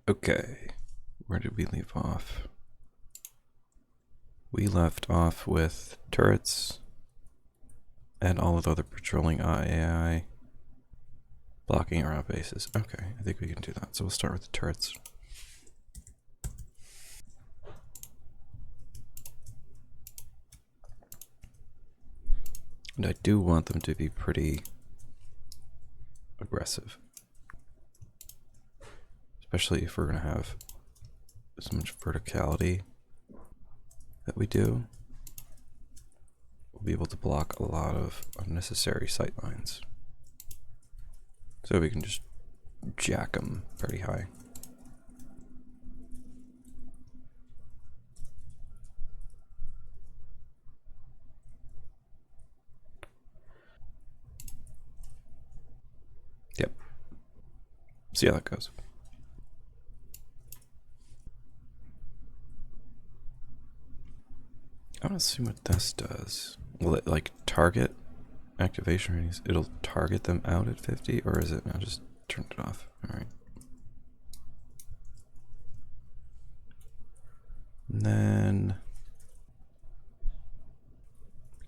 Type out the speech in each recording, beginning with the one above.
Okay, where did we leave off? We left off with turrets and all of the other patrolling AI blocking our bases. Okay, I think we can do that. So we'll start with the turrets. And I do want them to be pretty aggressive. Especially if we're going to have as much verticality that we do. We'll be able to block a lot of unnecessary sightlines. So we can just jack them pretty high. Yep. See how that goes. I want to see what this does. Will it like target activation ratings? It'll target them out at 50, or is it now just turned it off? Alright. And then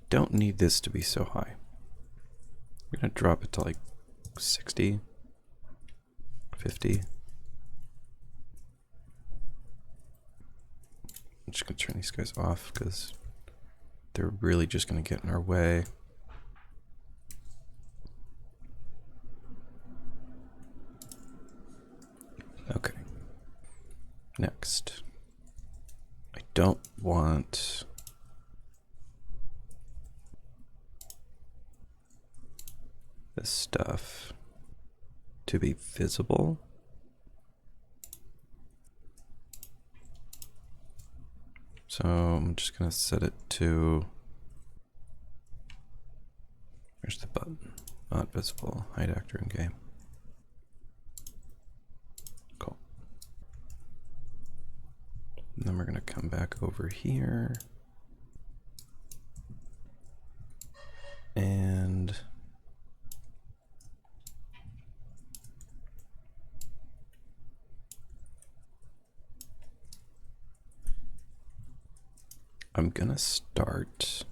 don't need this to be so high. I'm gonna drop it to like 60, 50. I'm just gonna turn these guys off because they're really just gonna get in our way. Okay. Next. I don't want this stuff to be visible. So I'm just going to set it to, where's the button? Not visible, hide actor in game. Cool. And then we're going to come back over here. And I'm gonna start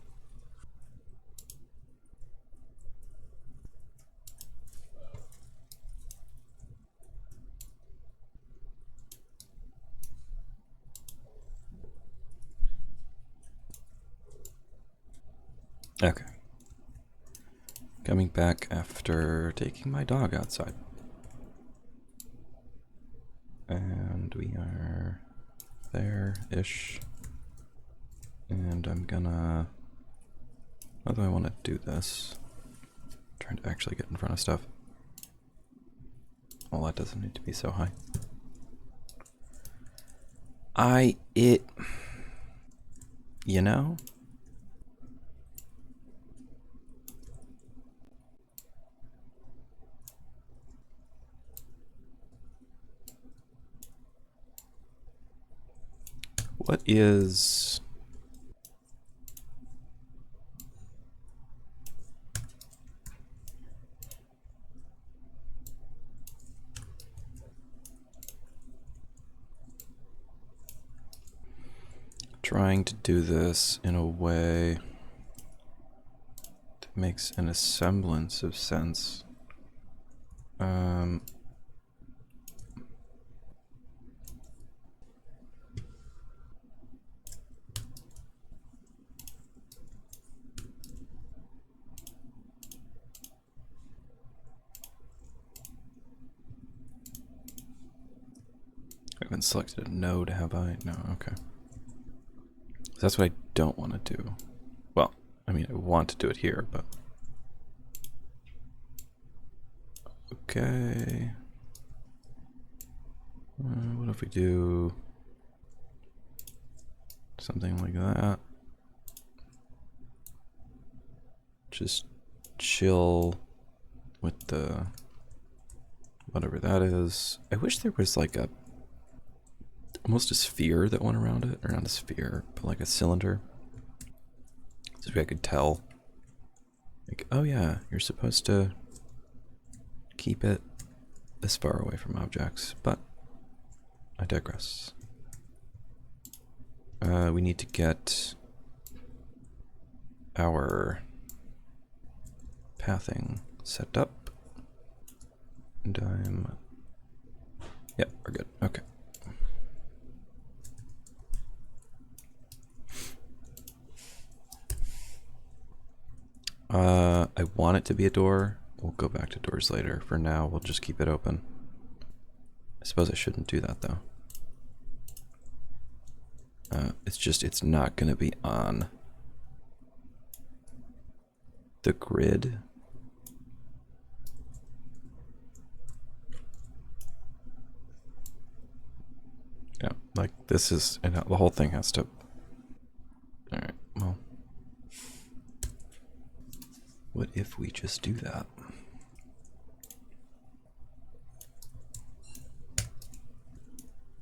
okay. Coming back after taking my dog outside. And we are there-ish. And I'm gonna, how do I want to do this? I'm trying to actually get in front of stuff. Well, that doesn't need to be so high. You know? What is... trying to do this in a way that makes a semblance of sense. I haven't selected a node, have I? No, okay. That's what I don't want to do. Well, I mean, I want to do it here, but... Okay. What if we do something like that? Just chill with the... whatever that is. I wish there was like a... almost a sphere that went around it. Or not a sphere, but like a cylinder. So I could tell. Like, oh yeah, you're supposed to keep it this far away from objects, but I digress. We need to get our pathing set up. And yep, we're good. Okay. I want it to be a door. We'll go back to doors later. For now, we'll just keep it open. I suppose I shouldn't do that, though. It's not going to be on the grid. Yeah, like this is, and the whole thing has to. Alright, well. What if we just do that?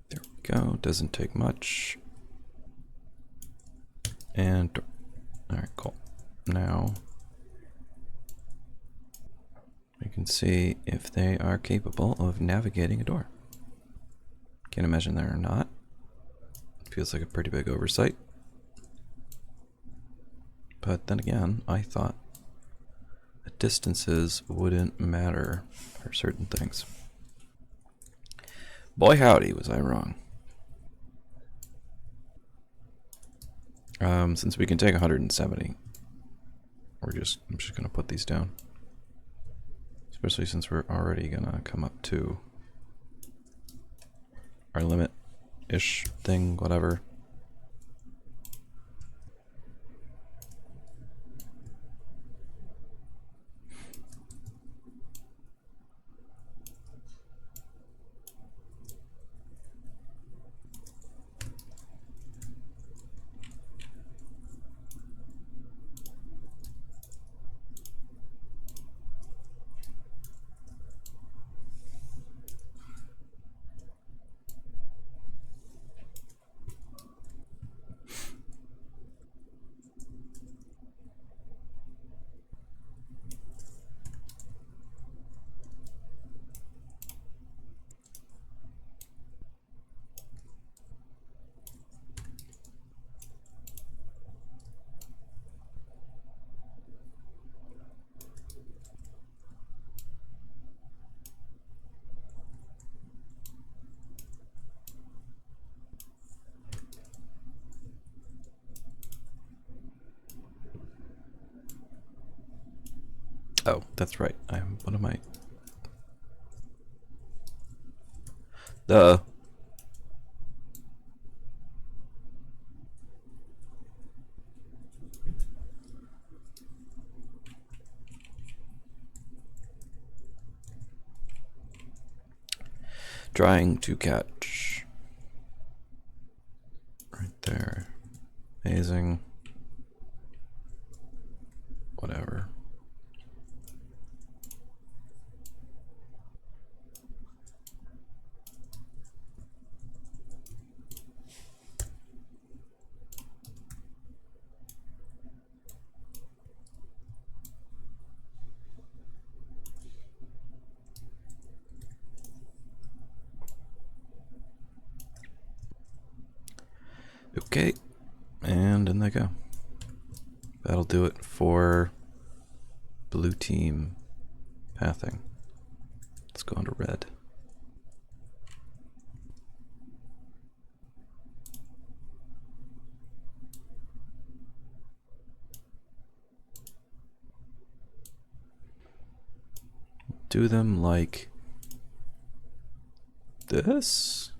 There we go, doesn't take much. And, alright, cool. Now, we can see if they are capable of navigating a door. Can't imagine they are not. Feels like a pretty big oversight. But then again, I thought that distances wouldn't matter for certain things. Boy howdy, was I wrong. Since we can take 170, I'm just gonna put these down. Especially since we're already gonna come up to our limit-ish thing, whatever. Oh, that's right. What am I? Duh. Trying to catch. Right there. Amazing. Whatever. Okay, and in they go. That'll do it for blue team pathing. Let's go on to red. Do them like this.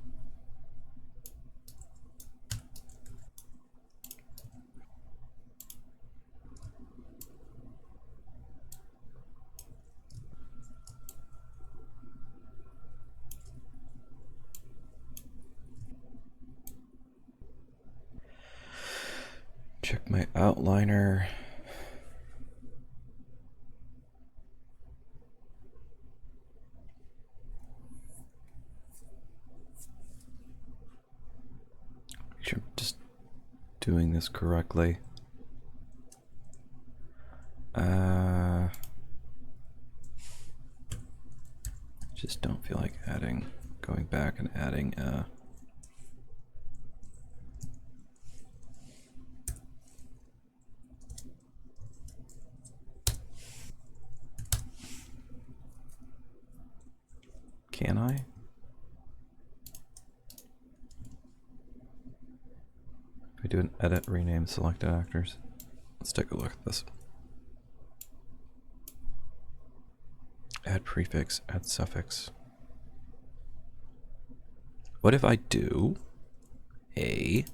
Check my outliner. Make sure I'm just doing this correctly. Just don't feel like going back and adding Can I? If I do an edit, rename selected actors. Let's take a look at this. Add prefix, add suffix. What if I do a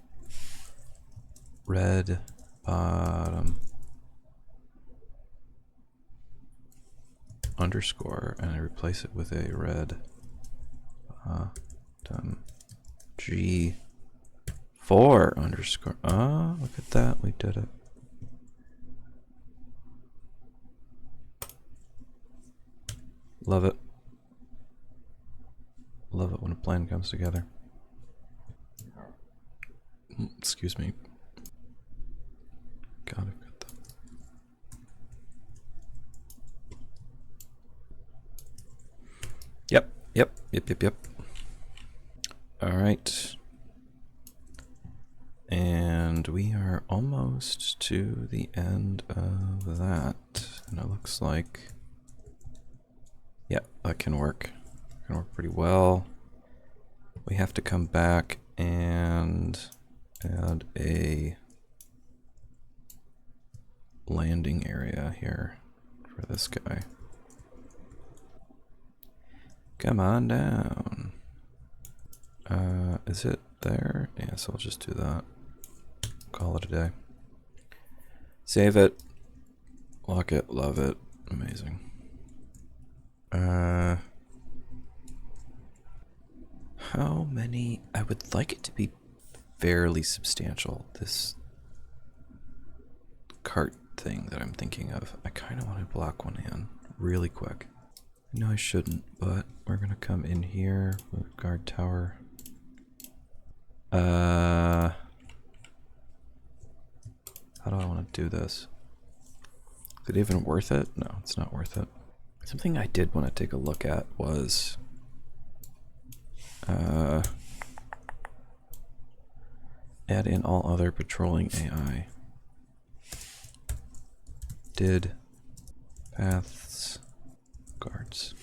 red bottom underscore and I replace it with a red bottom G4 underscore. Oh, look at that. We did it. Love it. Love it when a plan comes together. Excuse me. God, I've got that. Yep. All right. And we are almost to the end of that. And it looks like, yeah, that can work. Can work pretty well. We have to come back and add a landing area here for this guy. Come on down. Is it there? Yeah, so I'll just do that. Call it a day. Save it. Lock it. Love it. Amazing. How many? I would like it to be fairly substantial, this cart thing that I'm thinking of. I kind of want to block one in really quick. No, I shouldn't, but we're going to come in here with guard tower. How do I want to do this? Is it even worth it? No, it's not worth it. Something I did want to take a look at was add in all other patrolling AI. Did paths guards.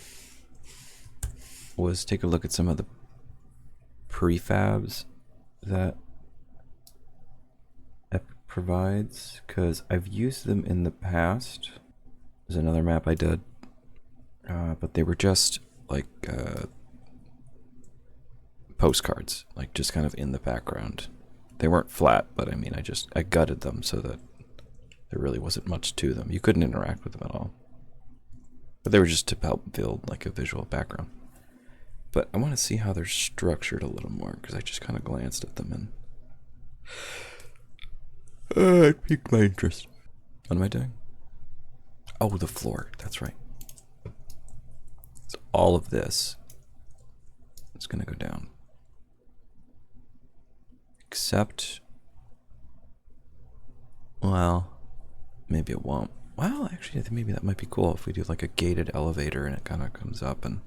Was take a look at some of the prefabs that Epic provides, because I've used them in the past. There's another map I did, but they were just like postcards, like just kind of in the background. They weren't flat, but I mean, I gutted them so that there really wasn't much to them. You couldn't interact with them at all. But they were just to help build like a visual background. But I want to see how they're structured a little more, because I just kind of glanced at them and it piqued my interest. What am I doing? Oh, the floor. That's right. So all of this is going to go down. Except, well, maybe it won't. Well, actually, I think maybe that might be cool if we do like a gated elevator and it kind of comes up and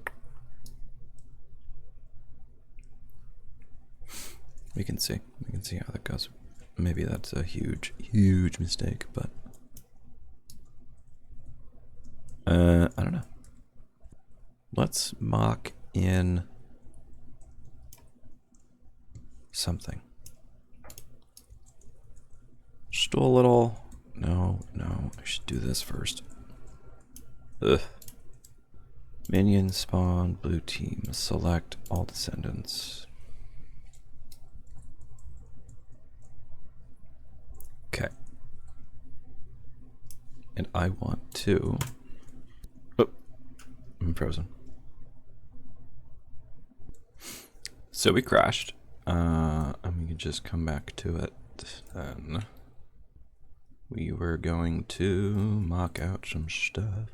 we can see how that goes. Maybe that's a huge mistake, but I don't know. Let's mock in something. Just do a little. No, I should do this first. Ugh. Minion spawn, blue team, select all descendants. Okay. And I want to. Oh, I'm frozen. So we crashed. And we can just come back to it then. We were going to mock out some stuff.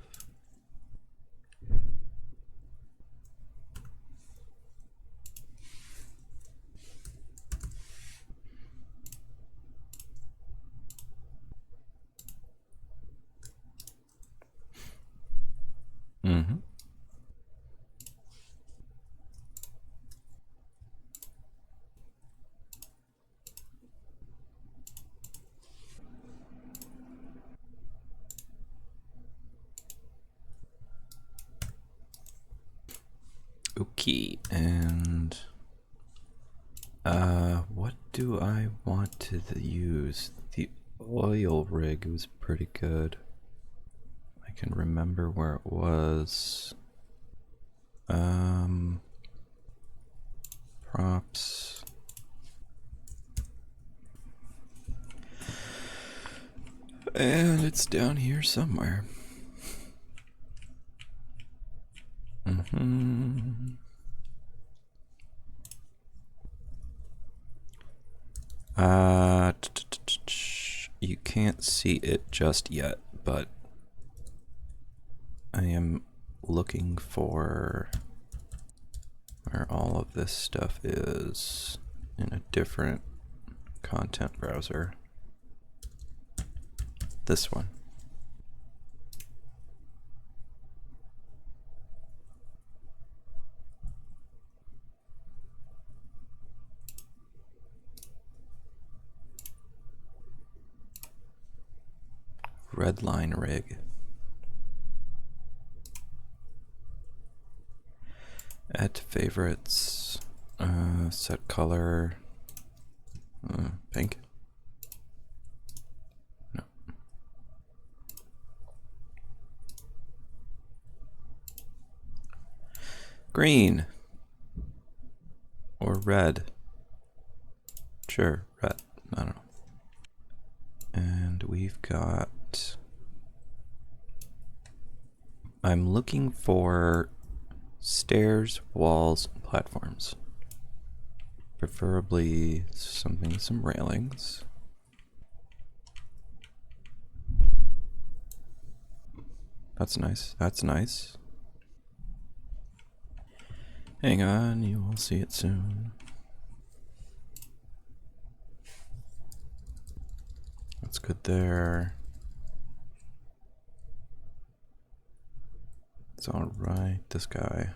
Mm-hmm. Okay, and what do I want to use? The oil rig was pretty good. I can remember where it was. Props. And it's down here somewhere. You can't see it just yet, but I am looking for where all of this stuff is in a different content browser. This one. Redline rig. Add to favorites. Set color. Pink. No. Green. Or red. Sure, red. I don't know. And we've got... I'm looking for stairs, walls, and platforms. Preferably something with some railings. That's nice. That's nice. Hang on, you will see it soon. That's good there. It's all right. This guy.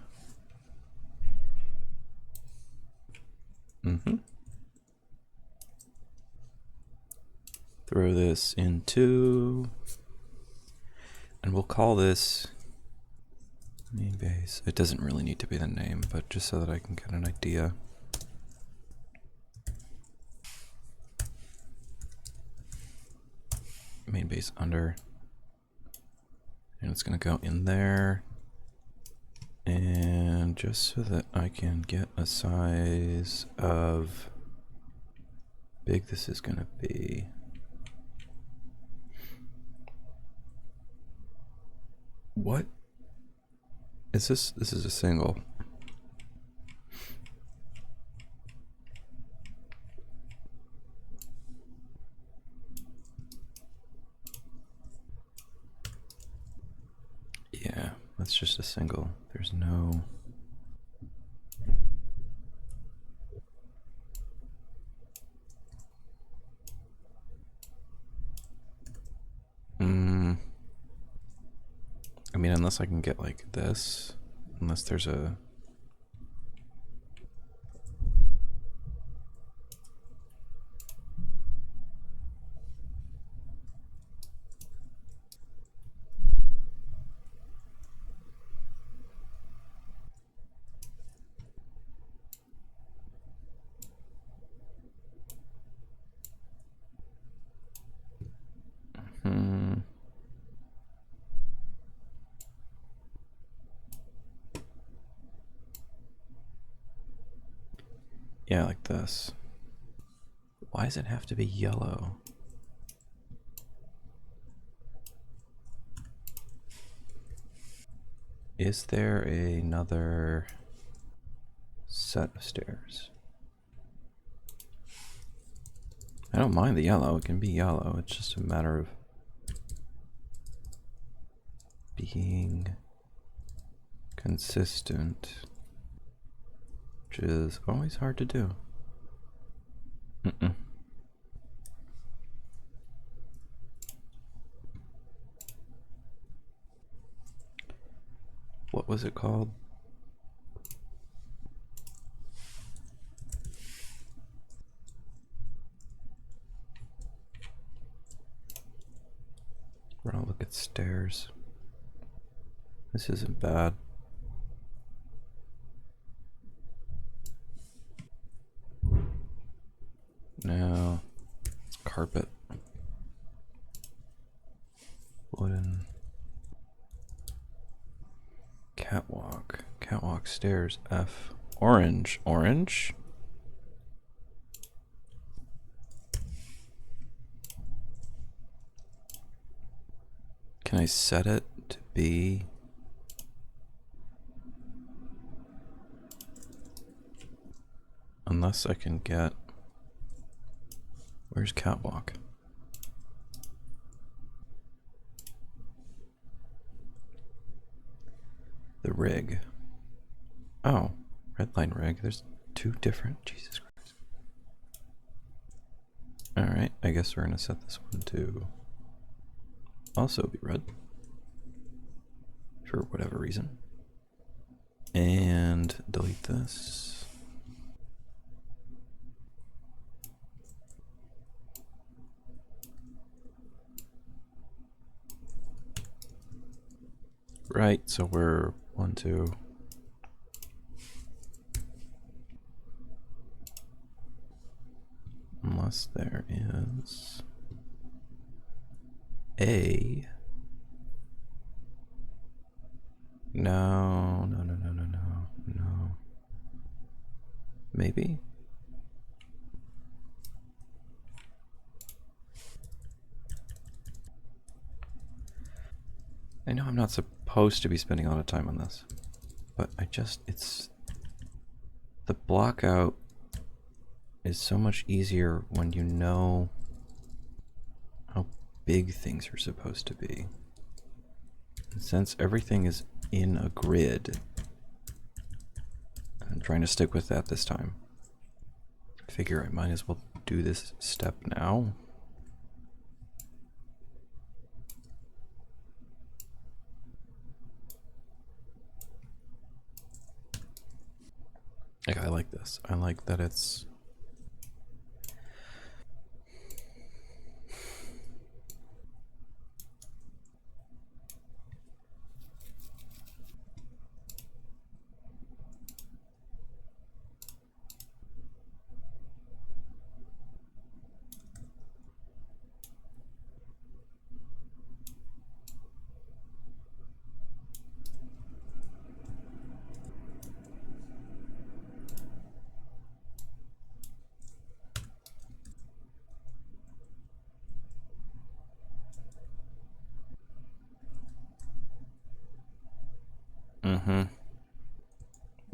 Throw this into, and we'll call this main base. It doesn't really need to be the name, but just so that I can get an idea. Main base under, and it's gonna go in there. And just so that I can get a size of big this is gonna be. What is this? This is a single. Yeah, that's just a single. There's no... I mean, unless I can get like this, unless there's a... Yeah, like this. Why does it have to be yellow? Is there another set of stairs? I don't mind the yellow. It can be yellow. It's just a matter of being consistent, which is always hard to do. What was it called? We're gonna look at stairs. This isn't bad. carpet. Wooden catwalk. Catwalk stairs. F. Orange. Orange? Can I set it to be... Unless I can get... Where's catwalk? The rig. Oh, redline rig. There's two different. Jesus Christ. Alright, I guess we're gonna set this one to also be red. For whatever reason. And delete this. Right, so we're 1, 2. Unless there is a... No. Maybe? I know I'm not supposed to be spending a lot of time on this, but it's... The block out is so much easier when you know how big things are supposed to be. And since everything is in a grid, I'm trying to stick with that this time. I figure I might as well do this step now. Like, I like this. I like that it's...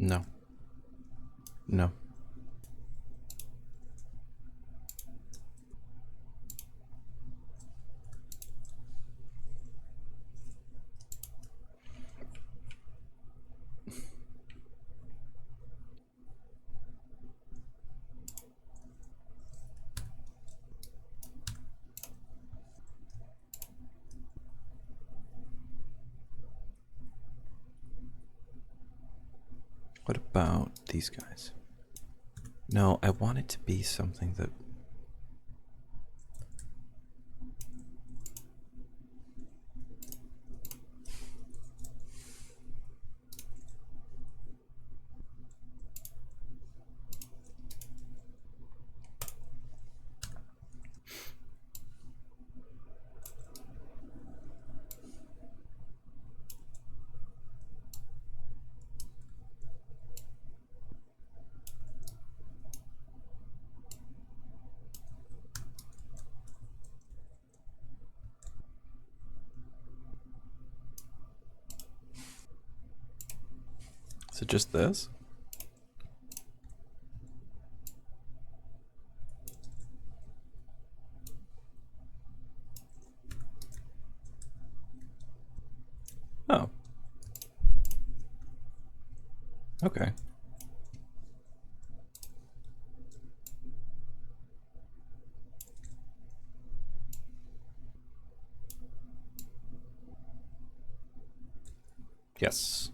No. No. What about these guys? No, I want it to be something that... Is it just this? Oh. Okay. Yes.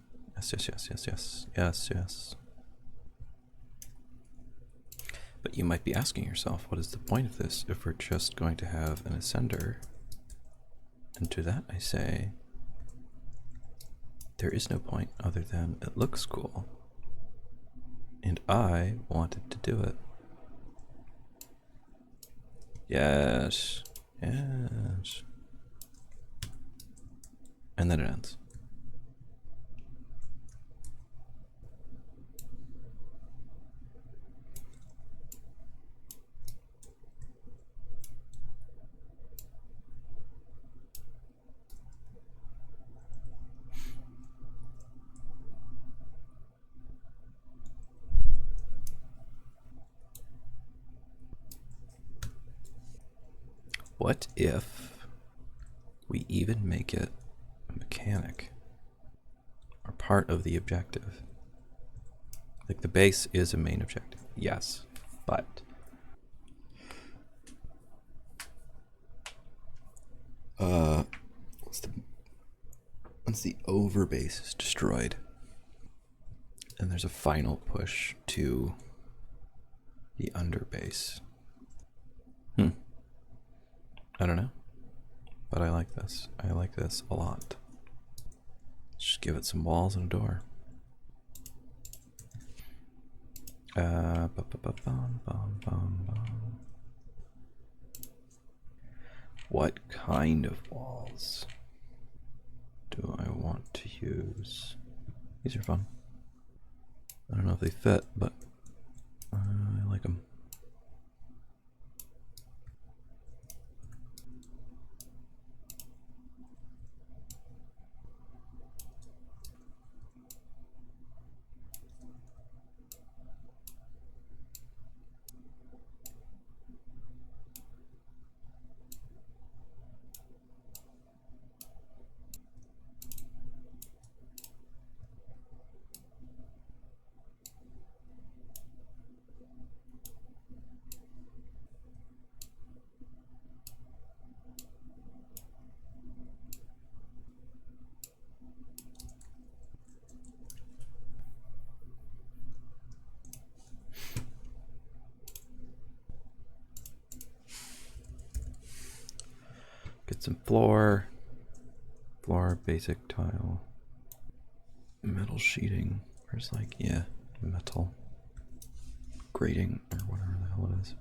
Yes. But you might be asking yourself, what is the point of this if we're just going to have an ascender? And to that I say, there is no point other than it looks cool. And I wanted to do it. Yes. Yes. And then it ends. What if we even make it a mechanic or part of the objective? Like the base is a main objective, yes, but once the over base is destroyed, and there's a final push to the under base. I don't know, but I like this. I like this a lot. Just give it some walls and a door. What kind of walls do I want to use? These are fun. I don't know if they fit, but I like them. Get some floor, basic tile, metal sheeting. There's like, yeah, metal grating or whatever the hell it is.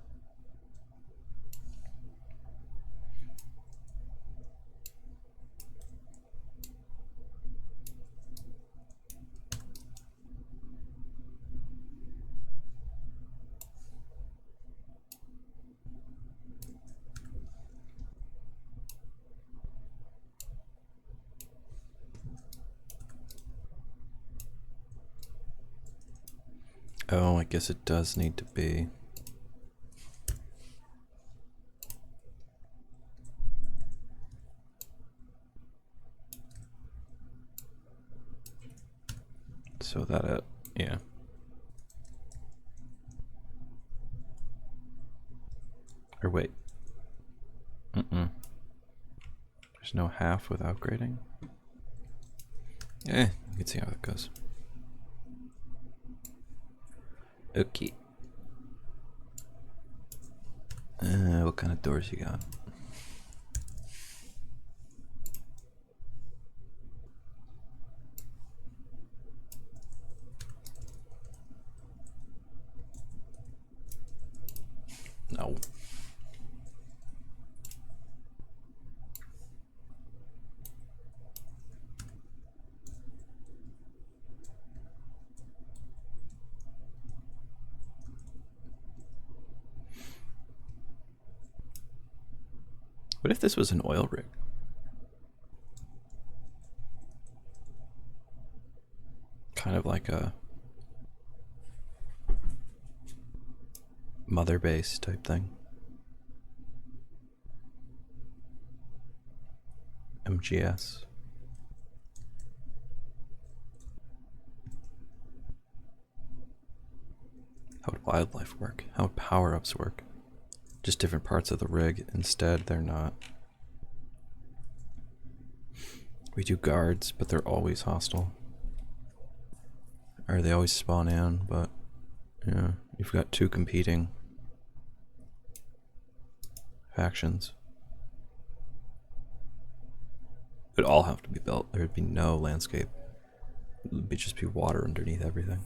Oh, I guess it does need to be. So that it, yeah. Or wait. There's no half without grading? You can see how that goes. Okay. What kind of doors you got? No. What if this was an oil rig? Kind of like a mother base type thing. MGS. How would wildlife work? How would power-ups work? Just different parts of the rig. Instead, they're not. We do guards, but they're always hostile. Or they always spawn in, but yeah, you've got two competing factions. It would all have to be built. There would be no landscape. It would just be water underneath everything.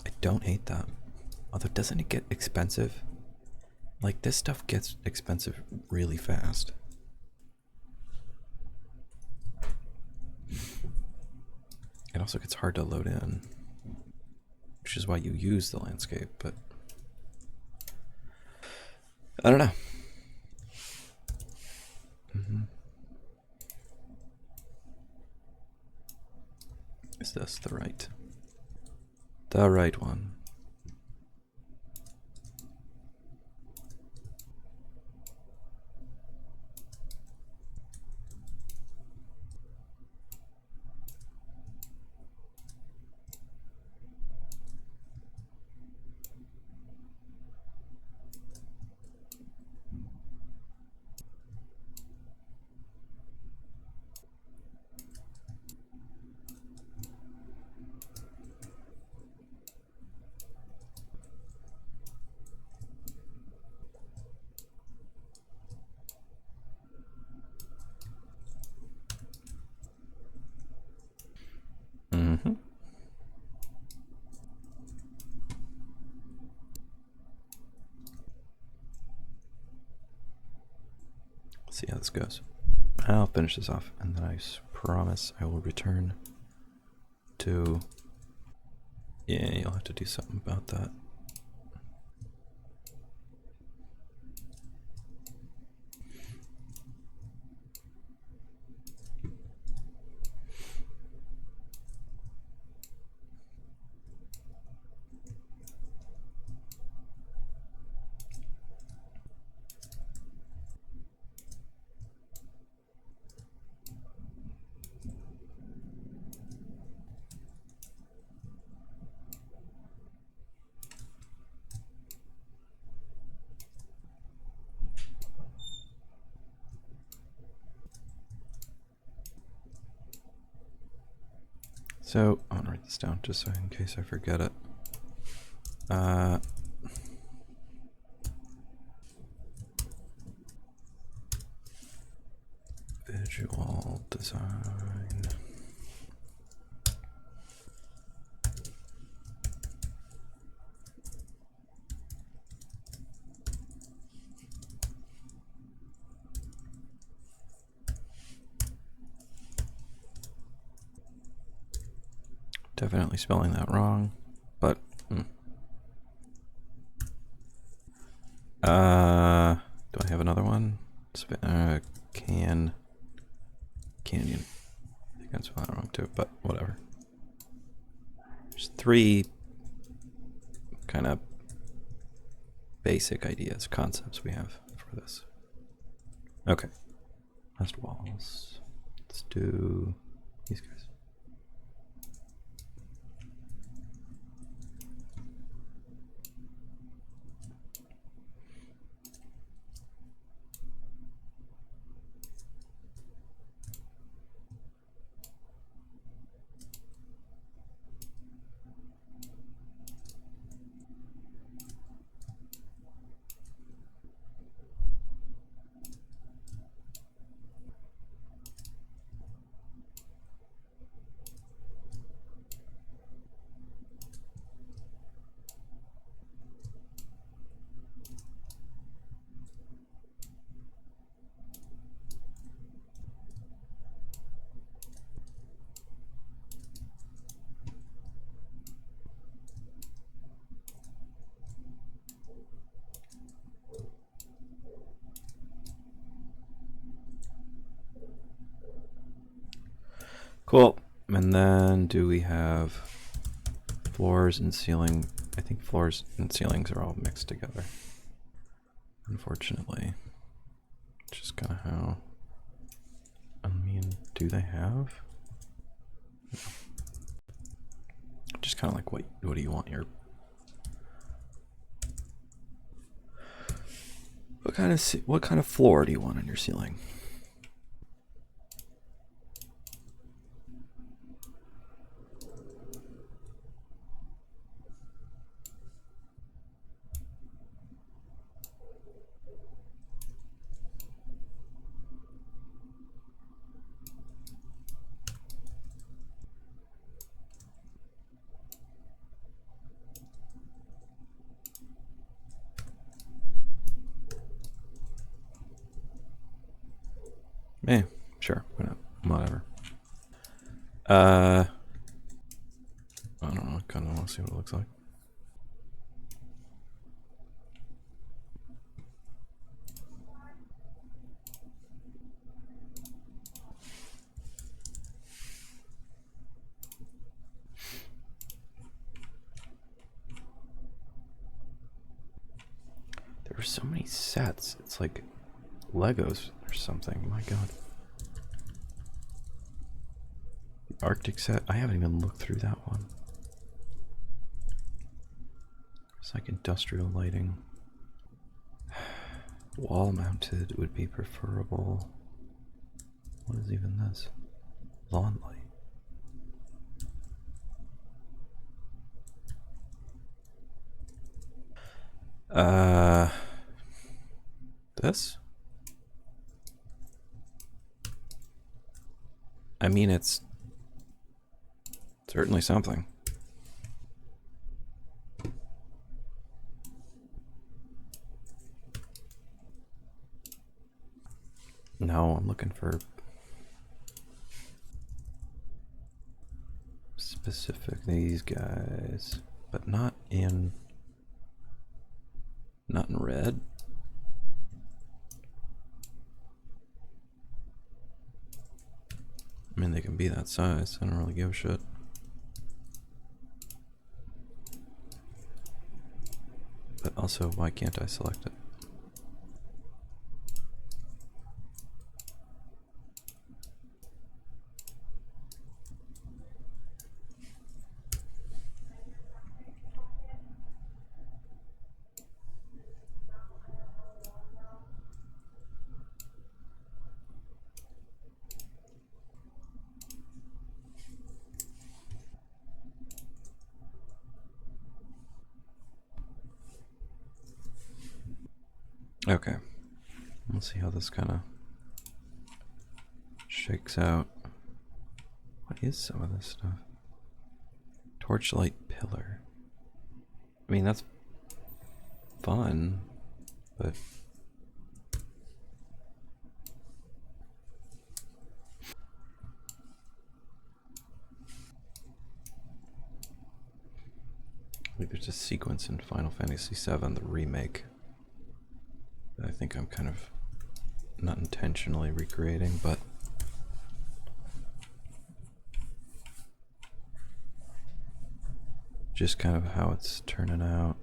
I don't hate that. Although, doesn't it get expensive Like, this stuff gets expensive really fast. It also gets hard to load in, which is why you use the landscape, but I don't know. Is this the right one? Mm-hmm. Let's see how this goes. I'll finish this off, and then I promise I will return to... Yeah, you'll have to do something about that. So, I want to write this down just so in case I forget it. Visual design. Definitely spelling that wrong, but do I have another one? Canyon. I think I'm spelling it wrong too, but whatever. There's 3 kind of basic ideas, concepts we have for this. Okay. Last walls. Let's do these guys. Cool. And then do we have floors and ceiling? I think floors and ceilings are all mixed together, unfortunately. Which is kind of how... I mean, do they have? No. Just kind of like, what do you want your... What kind of floor do you want on your ceiling? I don't know. I kind of want to see what it looks like. There are so many sets. It's like Legos or something. My God. The Arctic set. I haven't even looked through that one. It's like industrial lighting. Wall mounted would be preferable. What is even this? Lawn light. This? I mean, it's certainly something. No, I'm looking for specific these guys, but not in red. I mean, they can be that size. I don't really give a shit. But also, why can't I select it? Okay, let's see how this kind of shakes out. What is some of this stuff? Torchlight pillar. I mean, that's fun, but like there's a sequence in Final Fantasy VII, the remake, that I think I'm kind of not intentionally recreating, but just kind of how it's turning out.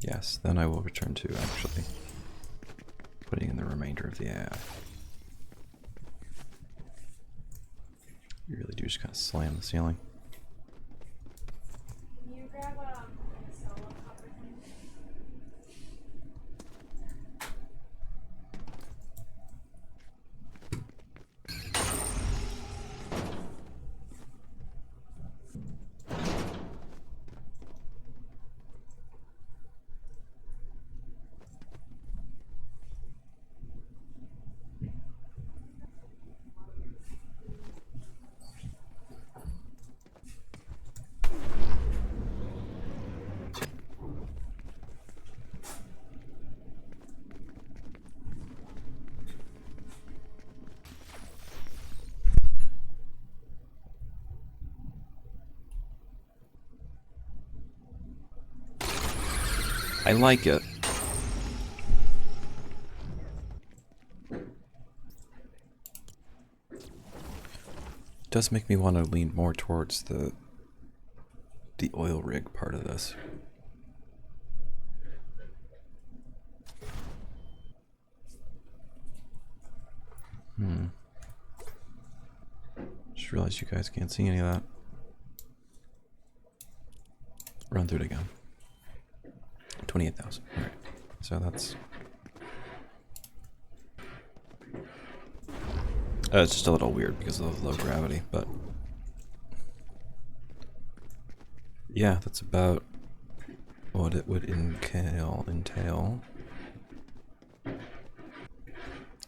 Yes, then I will return to actually putting in the remainder of the AI. You really do just kind of slam the ceiling. Can you grab a solo copper thing? I like it. It does make me want to lean more towards the oil rig part of this. Just realized you guys can't see any of that. Run through it again. 28,000. Alright. So that's... it's just a little weird because of the low gravity, but... yeah, that's about what it would entail.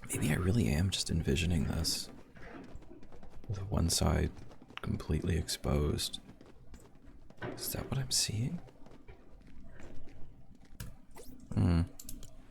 Maybe I really am just envisioning this with one side completely exposed. Is that what I'm seeing?